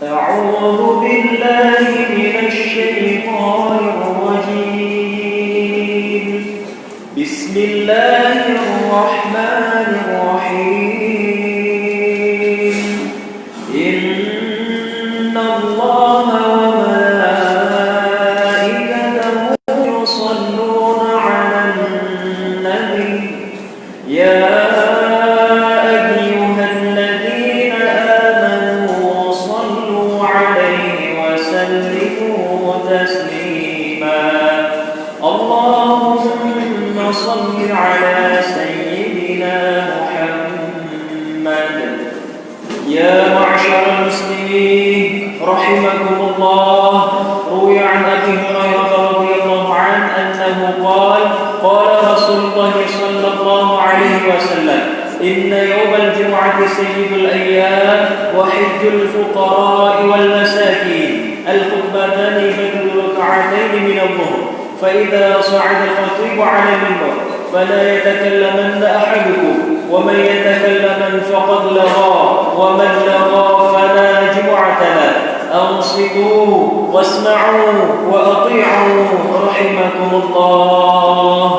أعوذ بالله من الشيطان الرجيم. بسم الله الرحمن الرحيم. إن الله وملائكته يصلون على النبي يا أيها الذين آمنوا صلوا عليه وسلموا تسليما. اللهم صل على سيدنا محمد. يا معشر المسلمين رحمكم الله، روي عن أبي هريرة رضي الله عنه أنه قال قال رسول الله صلى الله عليه وسلم: إن يوم الجمعة سيد الأيام وحج الفقراء والمساكين، الخطبتان بدل ركعتين من الظهر، فإذا صعد الخطيب على المنبر فلا يتكلمن أحدكم، ومن يتكلمن فقد لغى، ومن لغى فلا جمعة له. أنصتوا واسمعوا وأطيعوا رحمكم الله.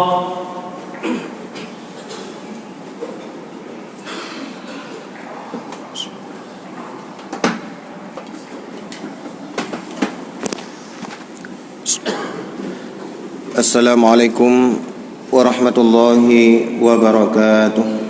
Assalamualaikum warahmatullahi wabarakatuh.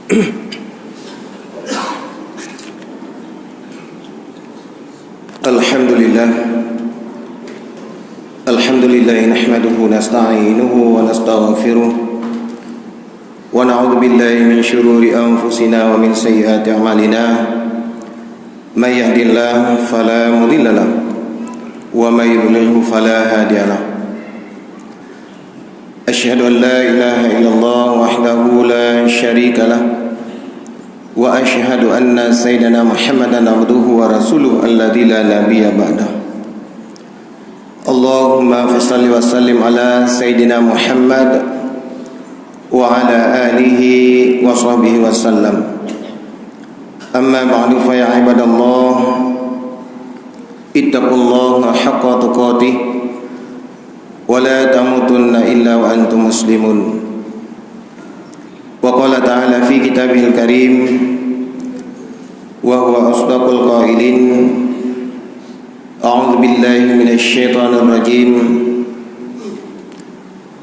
Alhamdulillah nahmaduhu nasta'inuhu wa nastaghfiruh wa na'udzu billahi min shururi anfusina wa min sayyiati a'malina may yahdihillahu fala mudilla lahu wa may yudlilhu fala hadiya lahu. Asyhadu an la ilaha illallah wahdahu la syarika lahu wa asyhadu anna sayyidana Muhammadan abduhu wa rasuluhu alladzi la nabiyya ba'dahu. Allahumma salli wa sallim ala sayyidina Muhammad wa ala alihi wa sahbihi wa sallam. Amma ba'du, fa ya ibadallah, ittaqullaha haqqa tuqatih wa la tamutunna illa wa antum muslimun. Wa qala ta'ala fi kitabihil karim wa huwa asdaqul qailin, a'udzu billahi minasy syaithanir rajim.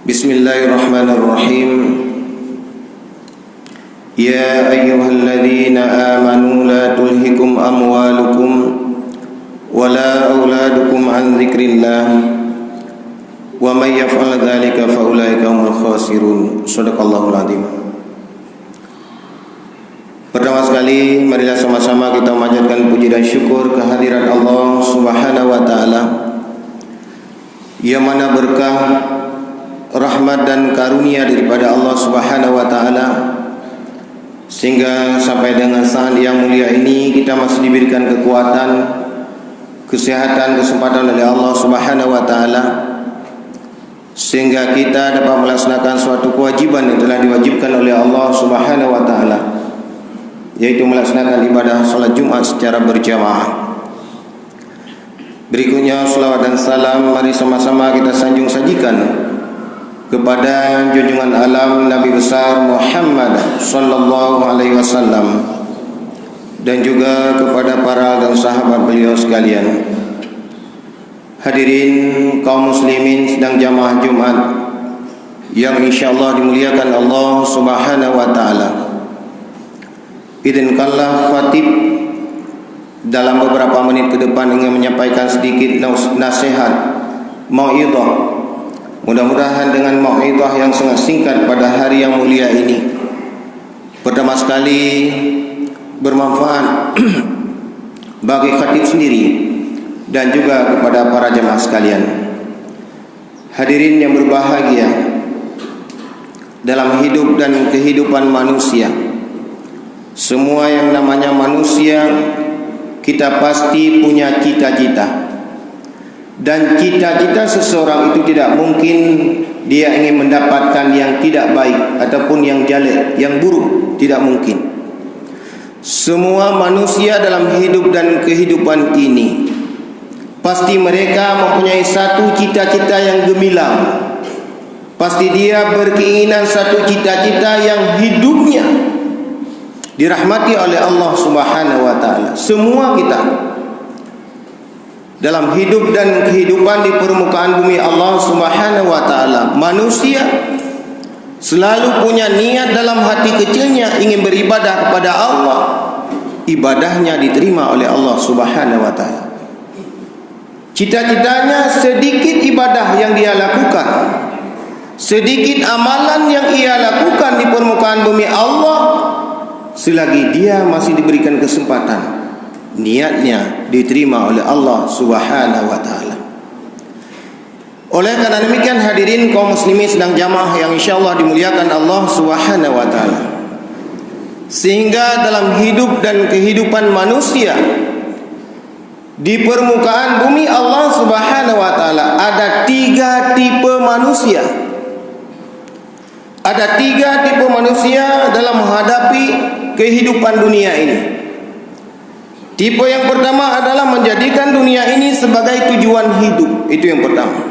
Bismillahirrahmanirrahim. Ya ayyuhalladzina amanu la tulhikum amwalukum wala auladukum an dzikrillah wa may yaf'al dzalika fa ulaika humul khasirun. Shadaqallahul adzim. Pertama sekali, marilah sama-sama kita memanjatkan puji dan syukur kehadirat Allah Subhanahu wa taala, yang mana berkah, rahmat dan karunia daripada Allah Subhanahu wa taala, sehingga sampai dengan saat yang mulia ini kita masih diberikan kekuatan, kesehatan, kesempatan oleh Allah Subhanahu wa taala, sehingga kita dapat melaksanakan suatu kewajiban yang telah diwajibkan oleh Allah Subhanahu wa taala, yaitu melaksanakan ibadah salat Jumat secara berjamaah. Berikutnya salawat dan salam mari sama-sama kita sanjung sajikan kepada junjungan alam Nabi besar Muhammad sallallahu alaihi wasallam, dan juga kepada para dan sahabat beliau sekalian. Hadirin kaum muslimin sedang jamaah Jumat yang insyaallah dimuliakan Allah Subhanahu wa taala. Izinkanlah khatib dalam beberapa menit ke depan ingin menyampaikan sedikit nasihat, mau'idhah. Mudah-mudahan dengan mau'idhah yang sangat singkat pada hari yang mulia ini, pertama sekali bermanfaat bagi khatib sendiri dan juga kepada para jemaah sekalian. Hadirin yang berbahagia, dalam hidup dan kehidupan manusia, semua yang namanya manusia, kita pasti punya cita-cita. Dan cita-cita seseorang itu tidak mungkin dia ingin mendapatkan yang tidak baik ataupun yang jelek, yang buruk, tidak mungkin. Semua manusia dalam hidup dan kehidupan ini pasti mereka mempunyai satu cita-cita yang gemilang. Pasti dia berkeinginan satu cita-cita yang hidupnya dirahmati oleh Allah Subhanahu wa taala. Semua kita dalam hidup dan kehidupan di permukaan bumi Allah Subhanahu wa taala, manusia selalu punya niat dalam hati kecilnya ingin beribadah kepada Allah. Ibadahnya diterima oleh Allah Subhanahu wa taala. Cita-citanya sedikit ibadah yang dia lakukan, sedikit amalan yang ia lakukan di permukaan bumi Allah, selagi dia masih diberikan kesempatan, niatnya diterima oleh Allah Subhanahu wa taala. Oleh karena demikian, hadirin kaum muslimin sedang jamaah yang insyaallah dimuliakan Allah Subhanahu wa taala, sehingga dalam hidup dan kehidupan manusia di permukaan bumi Allah Subhanahu wa taala ada 3 tipe manusia. Ada 3 tipe manusia dalam menghadapi kehidupan dunia ini. Tipe yang pertama adalah menjadikan dunia ini sebagai tujuan hidup. Itu yang pertama.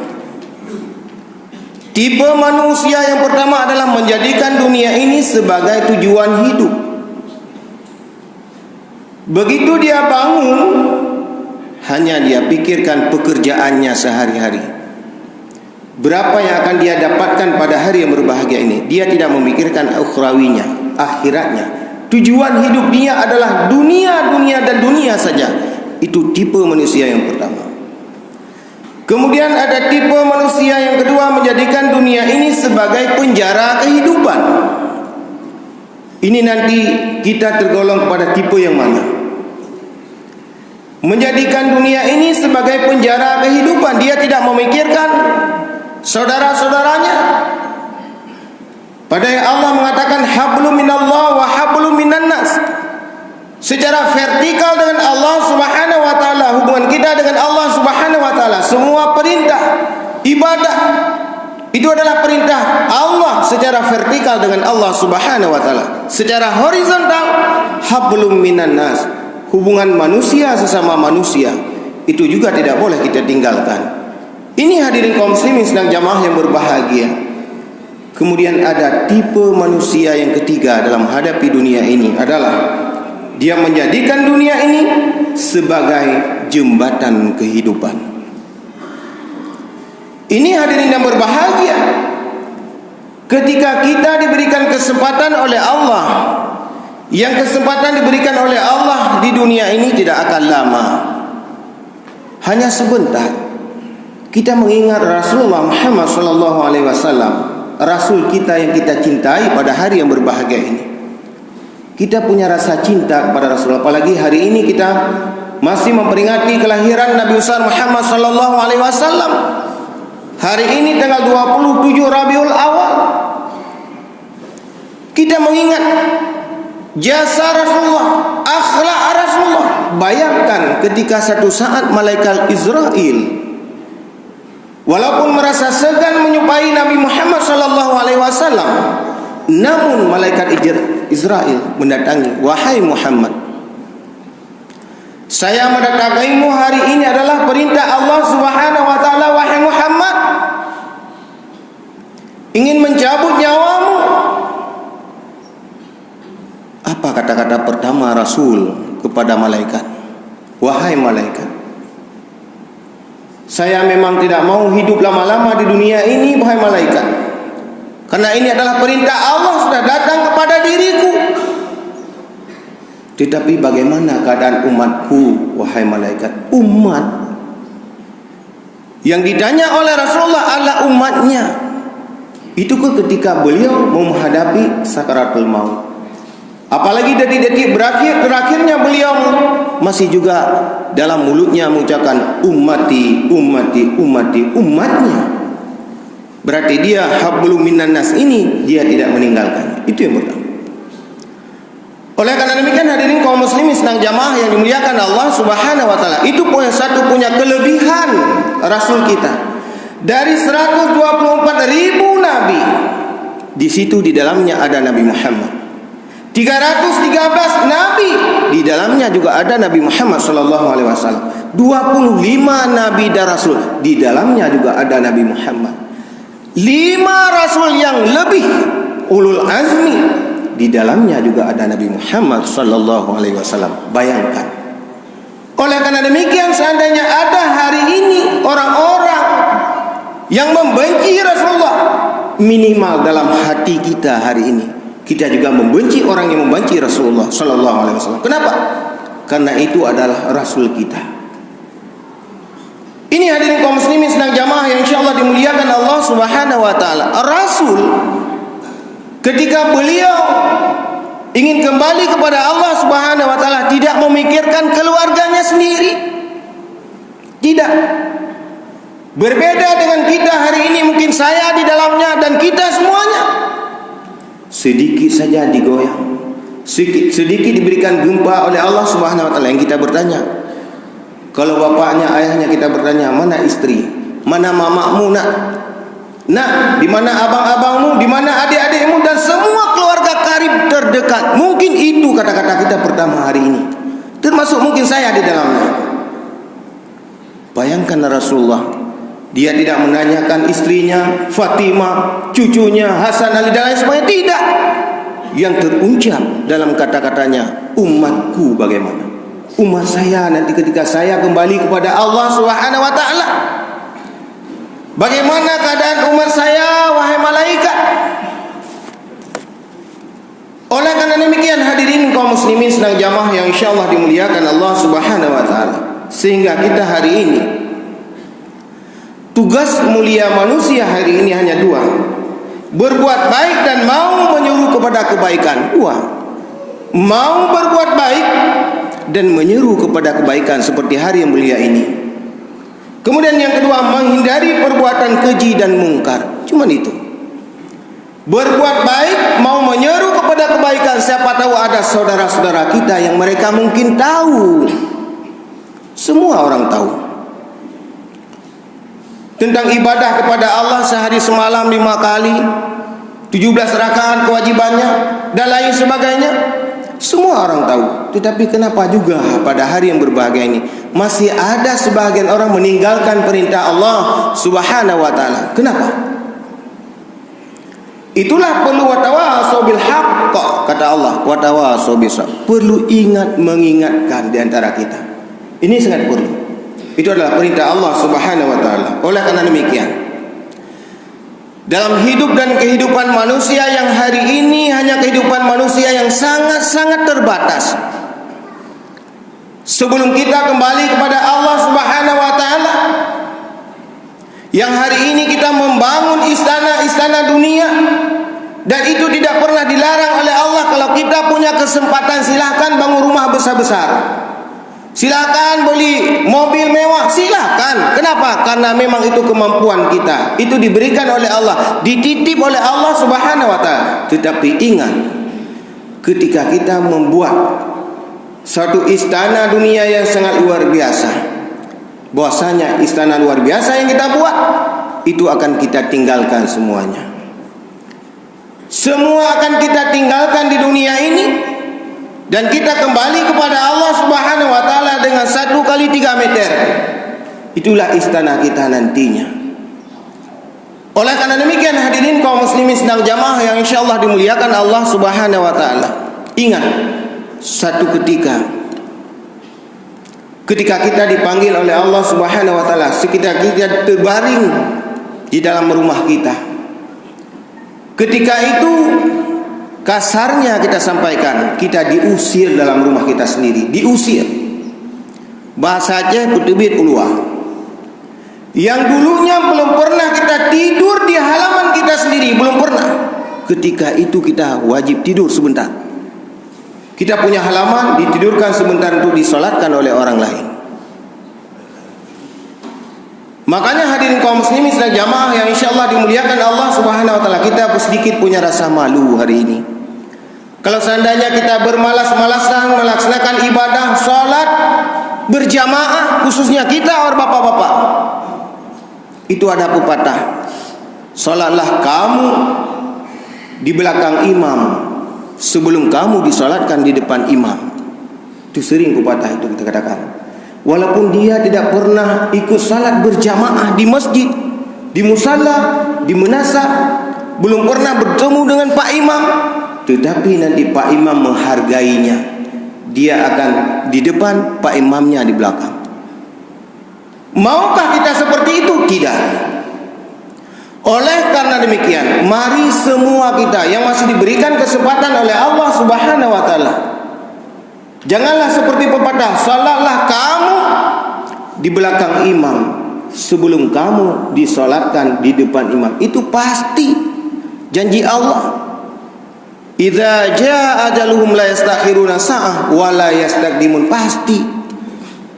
Tipe manusia yang pertama adalah menjadikan dunia ini sebagai tujuan hidup. Begitu dia bangun, hanya dia pikirkan pekerjaannya sehari-hari. Berapa yang akan dia dapatkan pada hari yang berbahagia ini. Dia tidak memikirkan ukhrawinya, akhiratnya. Tujuan hidup dia adalah dunia, dunia dan dunia saja. Itu tipe manusia yang pertama. Kemudian ada tipe manusia yang kedua, menjadikan dunia ini sebagai penjara kehidupan. Ini nanti kita tergolong kepada tipe yang mana? Menjadikan dunia ini sebagai penjara kehidupan. Dia tidak memikirkan saudara-saudaranya. Padahal Allah mengatakan hablum minallah wa hablum minan nas. Secara vertikal dengan Allah Subhanahu wa taala, hubungan kita dengan Allah Subhanahu wa taala, semua perintah ibadah itu adalah perintah Allah secara vertikal dengan Allah Subhanahu wa taala. Secara horizontal hablum minan nas, hubungan manusia sesama manusia itu juga tidak boleh kita tinggalkan. Ini hadirin kaum muslimin sedang jamaah yang berbahagia. Kemudian ada tipe manusia yang ketiga dalam menghadapi dunia ini adalah dia menjadikan dunia ini sebagai jembatan kehidupan. Ini hadirin yang berbahagia. Ketika kita diberikan kesempatan oleh Allah, yang kesempatan diberikan oleh Allah di dunia ini tidak akan lama, hanya sebentar. Kita mengingat Rasulullah Muhammad SAW, Rasul kita yang kita cintai pada hari yang berbahagia ini. Kita punya rasa cinta kepada Rasulullah. Apalagi hari ini kita masih memperingati kelahiran Nabi besar Muhammad SAW. Hari ini tanggal 27 Rabiul Awal. Kita mengingat jasa Rasulullah, akhlak Rasulullah. Bayangkan ketika satu saat malaikat Israel, walaupun merasa segan menjumpai Nabi Muhammad SAW, namun malaikat Israel mendatangi, wahai Muhammad, saya mendatangimu hari ini adalah perintah Allah Subhanahu wa taala, wahai Muhammad, ingin mencabut nyawamu. Apa kata-kata pertama Rasul kepada malaikat? Wahai malaikat, saya memang tidak mau hidup lama-lama di dunia ini, wahai malaikat, karena ini adalah perintah Allah sudah datang kepada diriku. Tetapi bagaimana keadaan umatku, wahai malaikat? Umat yang ditanya oleh Rasulullah adalah umatnya. Itu ketika beliau mau menghadapi sakaratul maut. Apalagi detik-detik berakhirnya beliau masih juga dalam mulutnya mengucapkan ummati, ummati, ummati, umatnya. Berarti dia hablum minan nas ini dia tidak meninggalkan. Itu yang pertama. Oleh karena demikian hadirin kaum muslimin sedang jamaah yang dimuliakan Allah Subhanahu wa taala, itu punya kelebihan Rasul kita. Dari 124.000 nabi, di situ di dalamnya ada Nabi Muhammad. 313 nabi, di dalamnya juga ada Nabi Muhammad sallallahu alaihi wasallam. 25 nabi dan rasul, di dalamnya juga ada Nabi Muhammad. 5 rasul yang lebih ulul azmi, di dalamnya juga ada Nabi Muhammad sallallahu alaihi wasallam. Bayangkan. Oleh karena demikian, seandainya ada hari ini orang-orang yang membenci Rasulullah, minimal dalam hati kita hari ini kita juga membenci orang yang membenci Rasulullah sallallahu alaihi wasallam. Kenapa? Karena itu adalah rasul kita. Ini hadirin kaum muslimin sedang jamaah yang insyaallah dimuliakan Allah Subhanahu wa taala. Rasul ketika beliau ingin kembali kepada Allah Subhanahu wa taala tidak memikirkan keluarganya sendiri. Tidak. Berbeda dengan kita hari ini, mungkin saya di dalamnya dan kita semuanya. Sedikit saja digoyang, sedikit diberikan gempa oleh Allah Subhanahu wa taala, yang kita bertanya. Kalau bapaknya, ayahnya kita bertanya, mana istri? Mana mamamu, nak? Nak, di mana abang-abangmu? Di mana adik-adikmu? Dan semua keluarga karib terdekat. Mungkin itu kata-kata kita pertama hari ini. Termasuk mungkin saya di dalamnya. Bayangkan Rasulullah, dia tidak menanyakan istrinya, Fatimah, cucunya, Hasan, Ali dan lain sebagainya. Tidak. Yang terucap dalam kata-katanya, umatku bagaimana? Umat saya nanti ketika saya kembali kepada Allah Subhanahu wa taala. Bagaimana keadaan umat saya, wahai malaikat? Oleh sedang jamaah yang insyaallah dimuliakan Allah Subhanahu wa taala. Sehingga kita hari ini, tugas mulia manusia hari ini hanya dua: berbuat baik dan mau menyuruh kepada kebaikan. Dua. Mau berbuat baik dan menyeru kepada kebaikan seperti hari yang mulia ini. Kemudian yang kedua, menghindari perbuatan keji dan mungkar. Cuma itu. Berbuat baik, mau menyeru kepada kebaikan. Siapa tahu ada saudara-saudara kita yang mereka mungkin tahu. Semua orang tahu tentang ibadah kepada Allah sehari semalam 5 kali, 17 rakaat kewajibannya dan lain sebagainya. Semua orang tahu. Tetapi kenapa juga pada hari yang berbahagia ini masih ada sebagian orang meninggalkan perintah Allah Subhanahu wa taala? Kenapa? Itulah perlu watawasau bil haqq, kata Allah, watawasau bis sabr. Perlu mengingatkan di antara kita. Ini sangat perlu. Itu adalah perintah Allah Subhanahu wa taala. Oleh karena demikian, dalam hidup dan kehidupan manusia yang hari ini hanya kehidupan manusia yang sangat-sangat terbatas. Sebelum kita kembali kepada Allah Subhanahu wa taala, yang hari ini kita membangun istana-istana dunia, dan itu tidak pernah dilarang oleh Allah. Kalau kita punya kesempatan, silakan bangun rumah besar-besar, silakan beli mobil mewah, silakan. Kenapa? Karena memang itu kemampuan kita. Itu diberikan oleh Allah, dititip oleh Allah Subhanahu wa taala. Tetapi ingat, ketika kita membuat satu istana dunia yang sangat luar biasa, bahwasanya istana luar biasa yang kita buat itu akan kita tinggalkan semuanya. Semua akan kita tinggalkan di dunia ini, dan kita kembali kepada Allah Subhanahu wa taala dengan 1 kali 3 meter. Itulah istana kita nantinya. Oleh karena demikian, hadirin kaum muslimin sedang jamaah yang insyaallah dimuliakan Allah Subhanahu wa taala. Ingat, satu ketika kita dipanggil oleh Allah Subhanahu wa taala, sekitar kita terbaring di dalam rumah kita. Ketika itu kasarnya kita sampaikan, kita diusir dalam rumah kita sendiri, diusir. Bahasa Aceh kutubit ulua. Yang dulunya belum pernah kita tidur di halaman kita sendiri, belum pernah. Ketika itu kita wajib tidur sebentar. Kita punya halaman, ditidurkan sebentar untuk disolatkan oleh orang lain. Makanya hadirin kaum muslimin sedang jamaah yang insyaallah dimuliakan Allah Subhanahu wa taala, kita sedikit punya rasa malu hari ini. Kalau seandainya kita bermalas-malasan melaksanakan ibadah salat berjamaah, khususnya kita orang bapak-bapak, itu ada pepatah, salatlah kamu di belakang imam sebelum kamu disolatkan di depan imam. Itu sering pepatah itu kita katakan. Walaupun dia tidak pernah ikut salat berjamaah di masjid, di musalla, di menasa, belum pernah bertemu dengan Pak Imam, tetapi nanti Pak Imam menghargainya. Dia akan di depan, Pak Imamnya di belakang. Maukah kita seperti itu? Tidak. Oleh karena demikian, mari semua kita yang masih diberikan kesempatan oleh Allah Subhanahu wa taala, janganlah seperti pepatah, salatlah kamu di belakang imam sebelum kamu disolatkan di depan imam. Itu pasti janji Allah. Idza jaa ajaluhum la yastakhiruna sa'ah wa la yastaqdimun. Pasti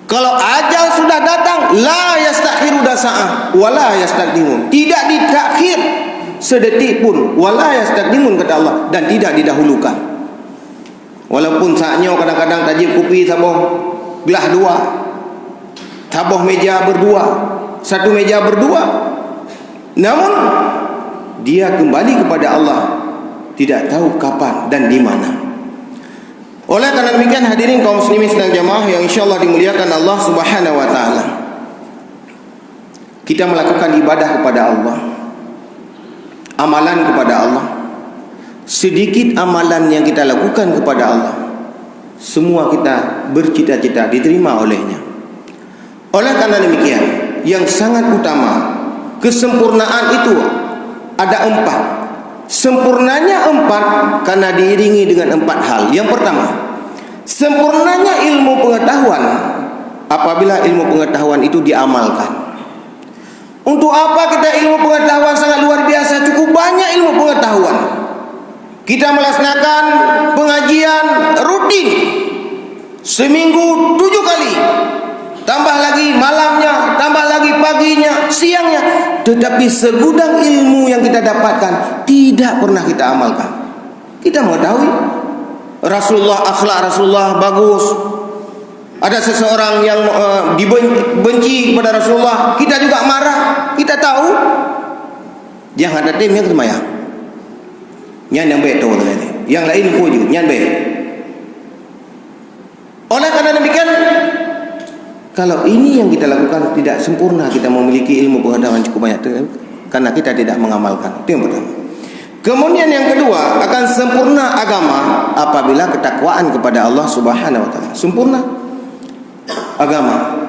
kalau ajal sudah datang, la yastakhiruna sa'ah wa la yastaqdimun. Tidak ditakhir sedetik pun, wa la yastaqdimun kata Allah, dan tidak didahulukan. Walaupun saatnya kadang-kadang tajib kopi saboh gelas 2, saboh meja berdua, satu meja berdua, namun dia kembali kepada Allah, tidak tahu kapan dan di mana. Oleh karena demikian, hadirin kaum muslimin sedang jamaah yang insyaallah dimuliakan Allah Subhanahu wa taala, kita melakukan ibadah kepada Allah, amalan kepada Allah. Sedikit amalan yang kita lakukan kepada Allah, semua kita bercita-cita diterima olehnya. Oleh karena demikian, yang sangat utama, kesempurnaan itu ada 4. Sempurnanya 4 karena diiringi dengan 4 hal. Yang pertama, Sempurnanya ilmu pengetahuan apabila ilmu pengetahuan itu diamalkan. Untuk apa kita ilmu pengetahuan sangat luar biasa, cukup banyak ilmu pengetahuan. Kita melaksanakan pengajian rutin seminggu 7 kali, tambah lagi malamnya, tambah lagi paginya, siangnya. Tetapi segudang ilmu yang kita dapatkan tidak pernah kita amalkan. Kita mengetahui Rasulullah, akhlak Rasulullah bagus. Ada seseorang yang dibenci kepada Rasulullah, kita juga marah. Kita tahu. Jangan ada tim yang semaya. Yang baik tahu tadi. Yang lain puju, yang baik. Oleh karena demikian, kalau ini yang kita lakukan tidak sempurna, kita memiliki ilmu pengetahuan cukup banyak karena kita tidak mengamalkan. Itu yang pertama. Kemudian yang kedua, akan sempurna agama apabila ketakwaan kepada Allah Subhanahu wa taala. Sempurna agama.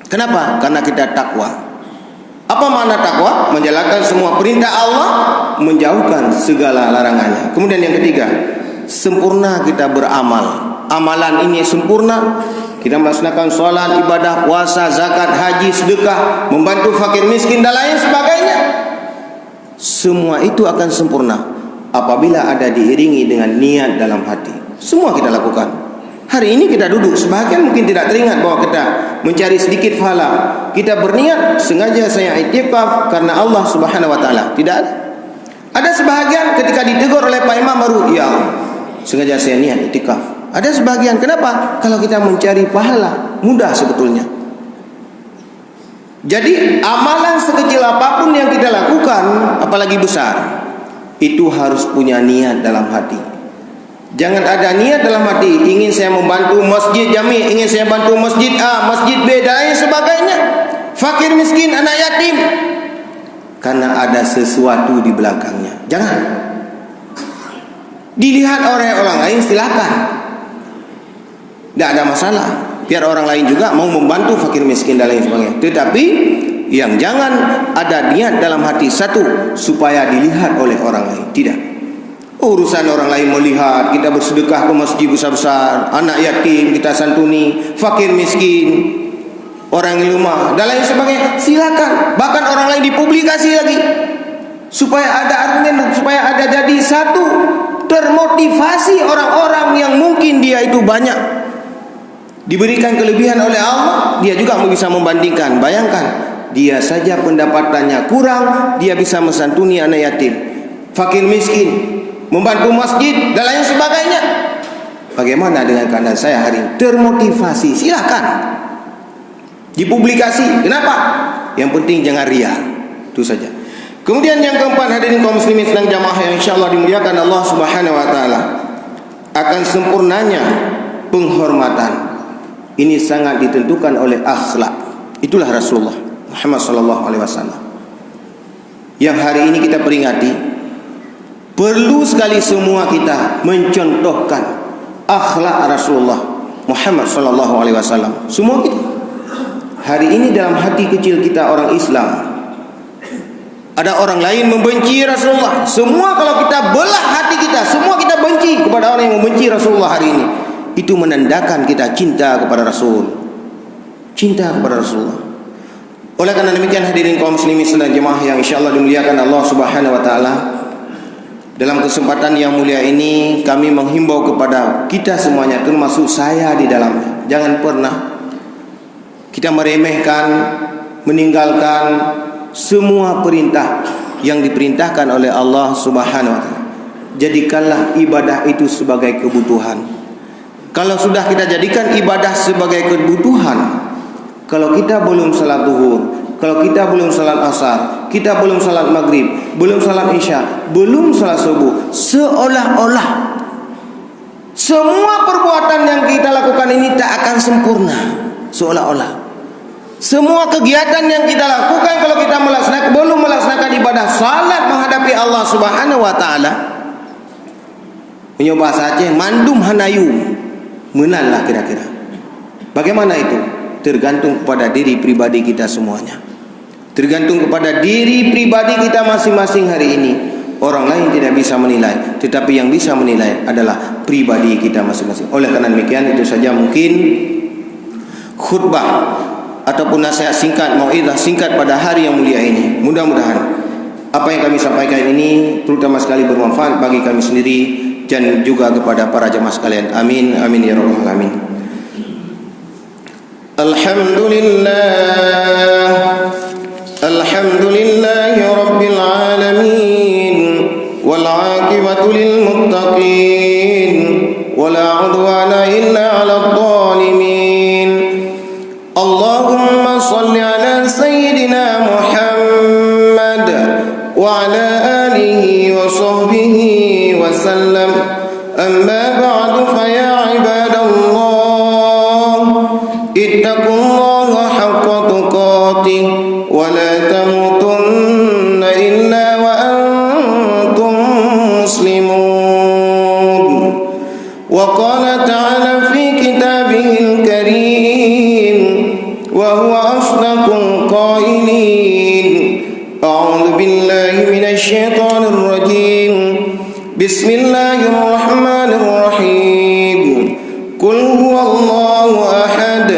Kenapa? Karena kita takwa. Apa makna takwa? Menjalankan semua perintah Allah, menjauhkan segala larangannya. Kemudian yang ketiga, sempurna kita beramal. Amalan ini sempurna. Kita melaksanakan solat, ibadah, puasa, zakat, haji, sedekah, membantu fakir miskin dan lain sebagainya. Semua itu akan sempurna apabila ada diiringi dengan niat dalam hati. Semua kita lakukan. Hari ini kita duduk, sebahagian mungkin tidak teringat bahwa kita mencari sedikit pahala. Kita berniat, sengaja saya iktikaf karena Allah Subhanahu wa taala. Tidak ada. Ada sebahagian ketika ditegur oleh Pak Imam baru, ya sengaja saya niat iktikaf. Ada sebagian, kenapa? Kalau kita mencari pahala, mudah sebetulnya. Jadi amalan sekecil apapun yang kita lakukan, apalagi besar, itu harus punya niat dalam hati. Jangan ada niat dalam hati, ingin saya membantu masjid jami, ingin saya bantu masjid A, masjid B dan lain sebagainya, fakir miskin, anak yatim, karena ada sesuatu di belakangnya. Jangan. Dilihat oleh orang lain silakan, tidak ada masalah. Biar orang lain juga mau membantu fakir miskin dan lain sebagainya. Tetapi yang jangan ada niat dalam hati satu supaya dilihat oleh orang lain. Tidak. Urusan orang lain melihat kita bersedekah ke masjid besar-besar, anak yatim kita santuni, fakir miskin, orang lemah dan lain sebagainya. Silakan. Bahkan orang lain dipublikasi lagi supaya ada argumen, supaya ada jadi satu termotivasi orang-orang yang mungkin dia itu banyak diberikan kelebihan oleh Allah, dia juga bisa membandingkan. Bayangkan, dia saja pendapatannya kurang, dia bisa mensantuni anak yatim, fakir miskin, membantu masjid dan lain sebagainya. Bagaimana dengan keadaan saya hari ini? Termotivasi, silakan dipublikasi. Kenapa? Yang penting jangan ria. Itu saja. Kemudian yang keempat, hadirin kaum muslimin sedang jamaah yang insyaallah dimuliakan Allah Subhanahu wa taala, akan sempurnanya penghormatan ini sangat ditentukan oleh akhlak. Itulah Rasulullah Muhammad sallallahu alaihi wasallam yang hari ini kita peringati. Perlu sekali semua kita mencontohkan akhlak Rasulullah Muhammad sallallahu alaihi wasallam. Semua kita. Hari ini dalam hati kecil kita orang Islam, ada orang lain membenci Rasulullah. Semua kalau kita belah hati kita, semua kita benci kepada orang yang membenci Rasulullah hari ini. Itu menandakan kita cinta kepada Rasul, cinta kepada Rasulullah. Oleh karena demikian, hadirin kaum muslimin dan jemaah yang insyaallah dimuliakan Allah Subhanahu wa taala, dalam kesempatan yang mulia ini kami menghimbau kepada kita semuanya, termasuk saya di dalamnya, jangan pernah kita meremehkan, meninggalkan semua perintah yang diperintahkan oleh Allah Subhanahu wa taala. Jadikanlah ibadah itu sebagai kebutuhan. Kalau sudah kita jadikan ibadah sebagai kebutuhan, kalau kita belum salat zuhur, kalau kita belum salat asar, kita belum salat maghrib, belum salat isya, belum salat subuh, seolah-olah semua perbuatan yang kita lakukan ini tak akan sempurna. Seolah-olah semua kegiatan yang kita lakukan, kalau kita belum melaksanakan ibadah salat menghadapi Allah Subhanahu wa taala, mencoba saja mandum hanayu, menanlah kira-kira. Bagaimana itu? Tergantung kepada diri pribadi kita semuanya. Tergantung kepada diri pribadi kita masing-masing hari ini. Orang lain tidak bisa menilai, tetapi yang bisa menilai adalah pribadi kita masing-masing. Oleh karena demikian, itu saja mungkin khutbah ataupun nasihat singkat, mau'izah singkat pada hari yang mulia ini. Mudah-mudahan apa yang kami sampaikan ini terutama sekali bermanfaat bagi kami sendiri dan juga kepada para jemaah sekalian. Amin, amin ya rabbal alamin. Alhamdulillahi rabbil alamin, wal 'aqibatu lil muttaqin, wala 'udwana illa 'alal zalimin. Allahumma shalli ala sayyidina Muhammad wa ala alihi wa sahbihi wa sallam. Amma ba'du, fa ya ibadallah, ittaqullaha haqqa tuqatih wa la tamutunna illa wa antum muslimun. Wa qala ta'ala fi kitabihil karim wa huwa asdaqul qailin. A'udzu billahi minasy syaithanir rajim. Bismillahirrahmanirrahim. Qul huwallahu ahad,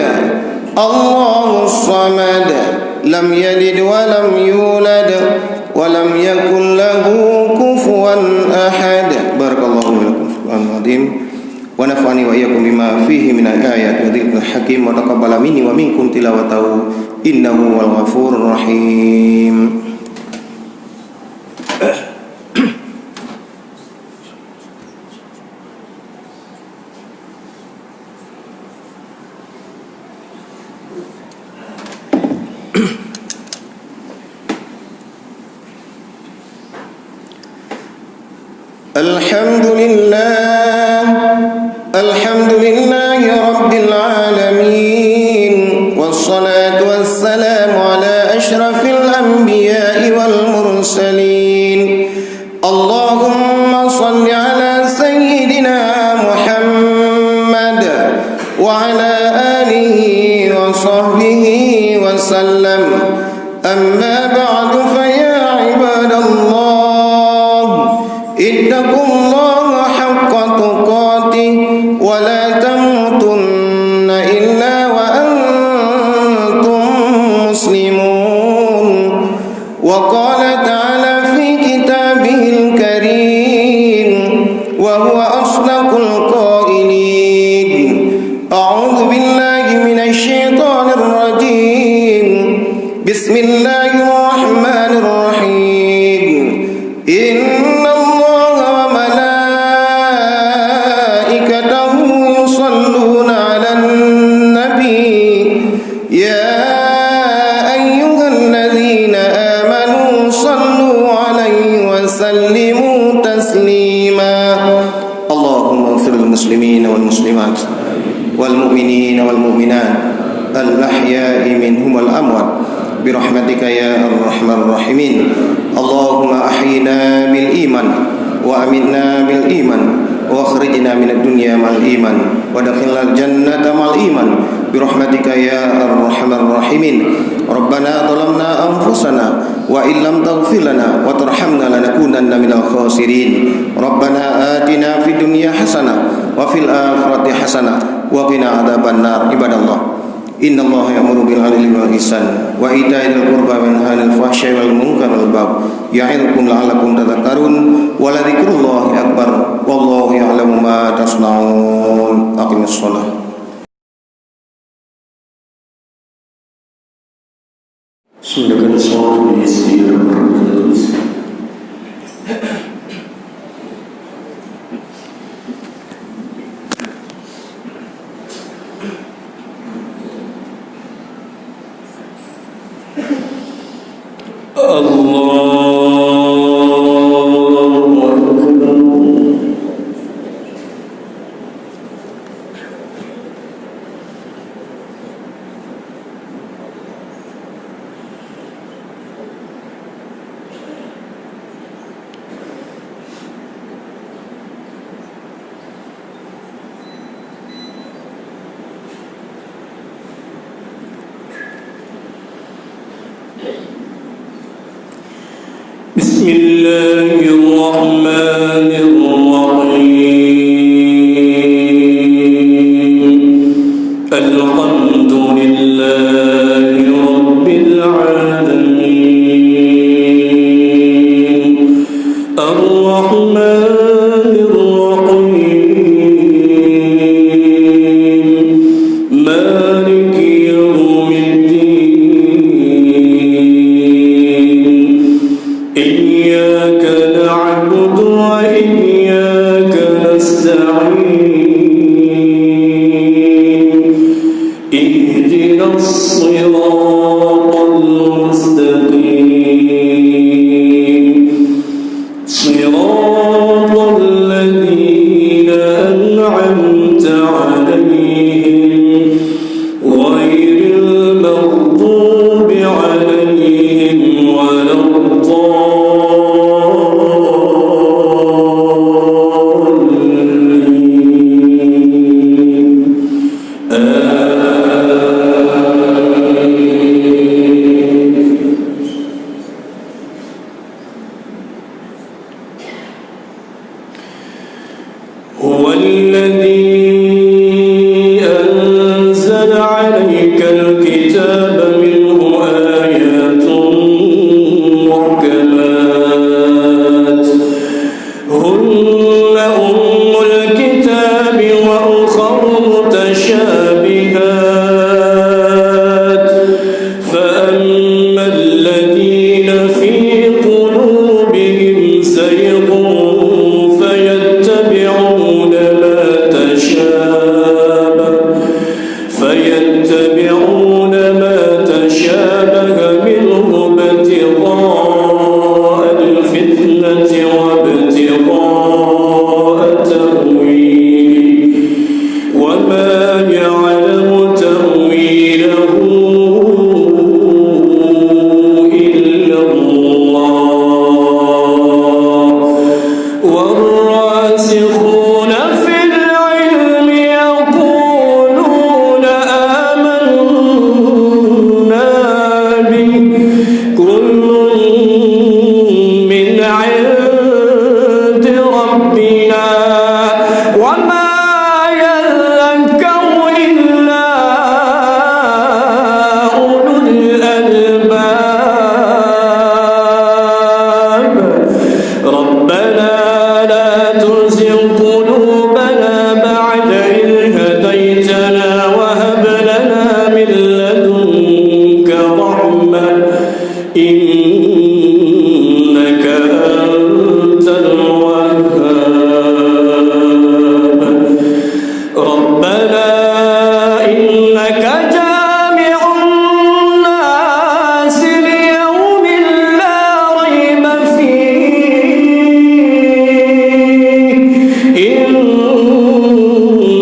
Allahus samad, lam yalid wa lam yulad wa lam yakul lahu kufuwan ahad. Barakallahu lakum fil Qur'anil azim wa nafa'ani wa iyyakum bima fihi min ayati wa dzikril hakim wa taqabbala minni wa minkum tilawatahu innahu wal ghafurur rahim. Alhamdulillahi rabbil alamin, wassalatu wassalamu ala asyrafil anbiya'i wal mursalin. Allahumma shalli ala sayyidina Muhammad wa ala alihi wa sahbihi wa sallam. Amma ba'du, fa ya ibadallah, ittaqullaha haqqa tuqatih wa la tamutunna illa wa antum muslimun. Wa qala ta'ala fi kitabihil karim wa huwa asdaqul qailin. A'udzu billahi minasy syaithanir rajim. Bismillahirrahmanirrahim. Inna Allaha wa malaikatahu yusalluna 'alan nabi. Ya ayyuhalladzina amanu sallu 'alaihi wa sallimu taslima. Allahumma ighfir lil muslimina wal muslimat wal mu'minina wal mu'minat al-ahya'i minhum wal amwat birahmatika ya arhamar rahimin. Allahumma ahyina bil iman wa aminna bil iman wa akhrijna minad dunya ma'al iman wa dakhilnal jannata ma'al iman birahmatika ya arhamar rahimin. Rabbana zalamna anfusana wa illam taghfir lana wa tarhamna lanakunanna minal khasirin. Rabbana atina fid dunya hasanah wa fil akhirati hasanah wa qina adzabannar. Ibadallah, inna Allaha ya'muru bil 'adli wal ihsan wa ita'i dzil qurba wa yanha 'anil fahsya'i wal munkari wal baghi ya'idukum la'allakum tadhakkarun wa la dzikrullahi akbar wallahu ya'lamu ma tasna'un. Aqimus shalah. Bismillahirrahmanirrahim. الذي أنزل عليك الكتاب منه آيات محكمات هن أم الكتاب وأخر متشابهات فأما الذين في قلوبهم زيغ فيتبعون ما تشابه منه ابتغاء الفتنة وابتغاء تأويله وما يعلم تأويله إلا الله والراسخون في العلم يقولون آمنا به كل من عند ربنا وما يذكر إلا أولو الألباب ربنا لا تزغ قلوبنا بعد إذ هديتنا وهب لنا من لدنك رحمة إنك أنت الوهاب ربنا إنك جامع الناس ليوم لا ريب فيه إن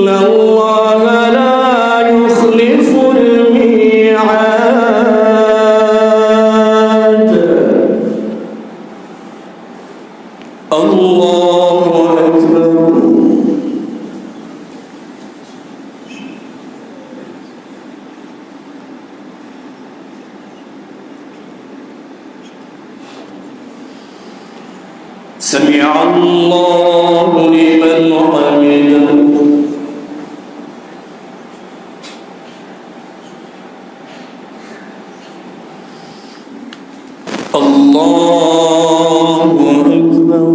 الله لا يخلف الميعاد الله أكبر سمع الله لمن حمده الله أكبر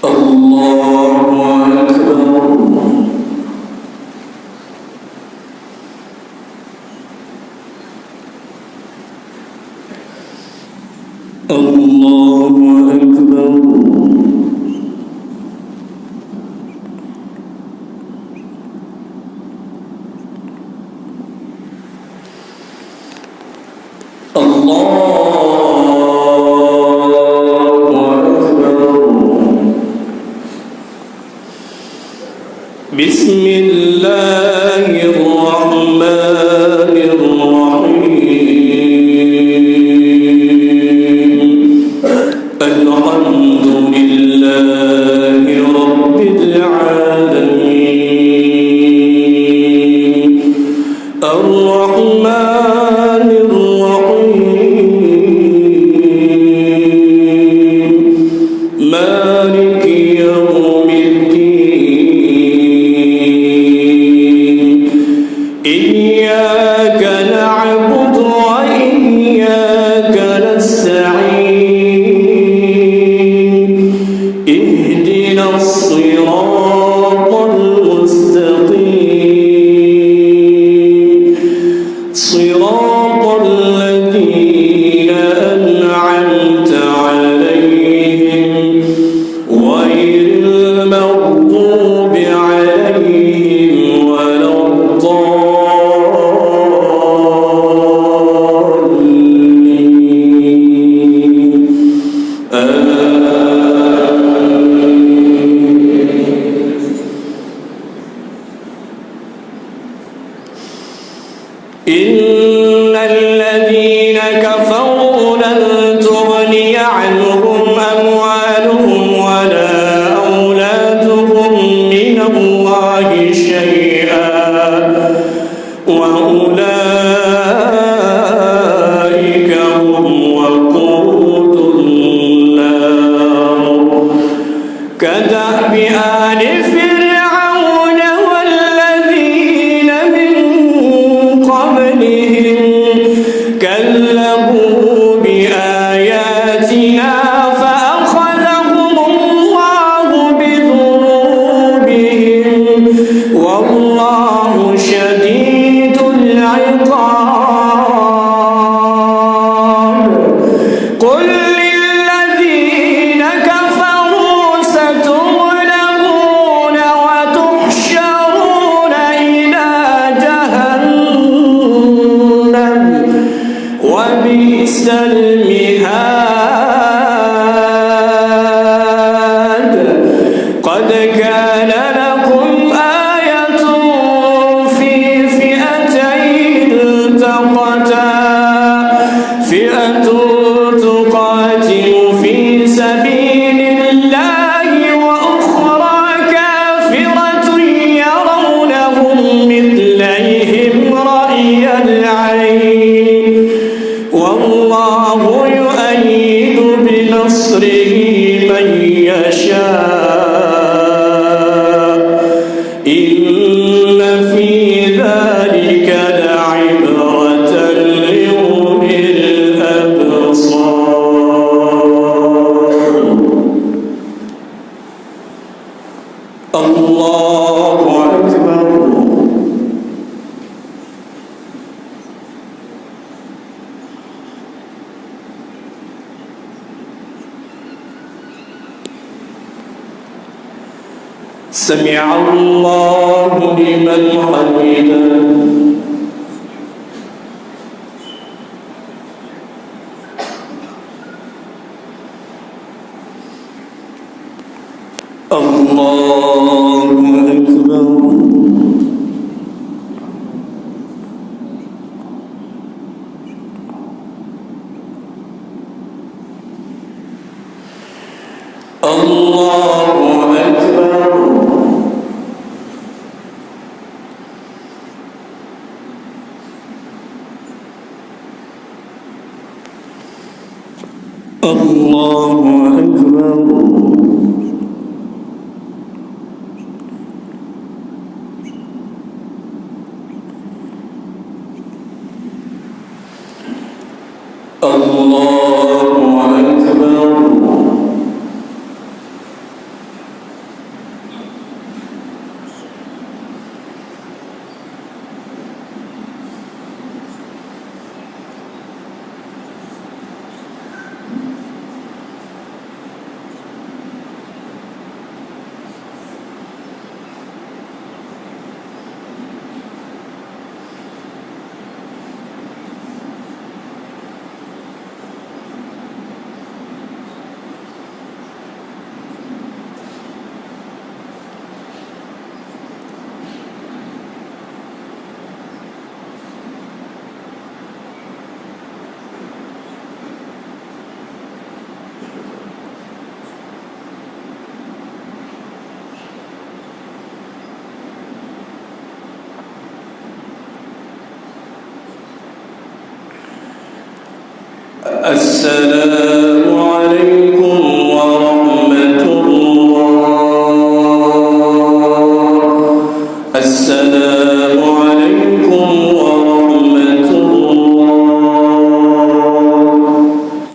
الله أكبر الله أكبر بسم الله الرحمن الرحيم الحمد لله رب العالمين الرحمن الرحيم مالك يوم الدين إياك نعبد وإياك نستعين اهدنا الصراط المستقيم صراط الذين أنعمت عليهم غير المغضوب عليهم ولا الضالين إن الذين كفروا لن تغني عنهم أموالهم ولا أولادهم من الله شيئا وأولئك المهاد قد كان لكم آية في فئتين التقتا فئة تقاتل في سبيل الله وأخرى كافرة يرونهم مثليهم رأي العين والله يؤيد بنصره من يشاء إن في ذلك لعبرة لأولي الأبصار. الله أكبر. سمع الله لمن حمده. الله أكبر. الله أكبر. الله أكبر. الله أكبر. السلام